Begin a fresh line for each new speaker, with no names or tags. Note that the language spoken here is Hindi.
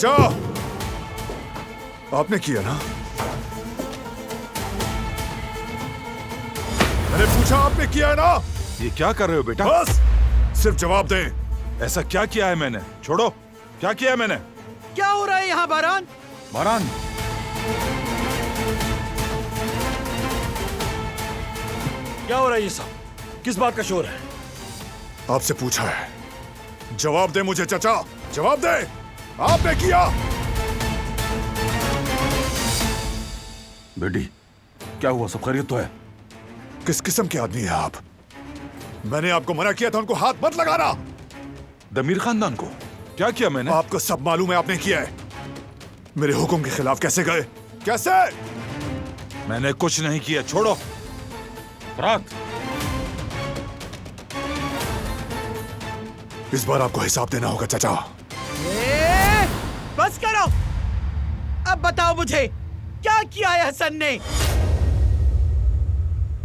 चाचा, आपने किया ना? मैंने पूछा आपने किया है ना?
ये क्या कर रहे हो बेटा?
बस सिर्फ जवाब दें।
ऐसा क्या किया है मैंने? छोड़ो, क्या किया है मैंने?
क्या हो रहा है यहाँ बारान?
बारान,
क्या हो रहा है ये सब? किस बात का शोर है?
आपसे पूछा है, जवाब दे मुझे चाचा, जवाब दे। आपने किया?
बेटी क्या हुआ? सब खैरियत तो है?
किस किस्म के आदमी है आप? मैंने आपको मना किया था उनको हाथ मत लगाना।
दमीर खानदान को क्या किया मैंने?
आपको सब मालूम है आपने किया है। मेरे हुक्म के खिलाफ कैसे गए? कैसे?
मैंने कुछ नहीं किया, छोड़ो। रात,
इस बार आपको हिसाब देना होगा चाचा।
बस करो। अब बताओ मुझे, क्या किया है हसन ने?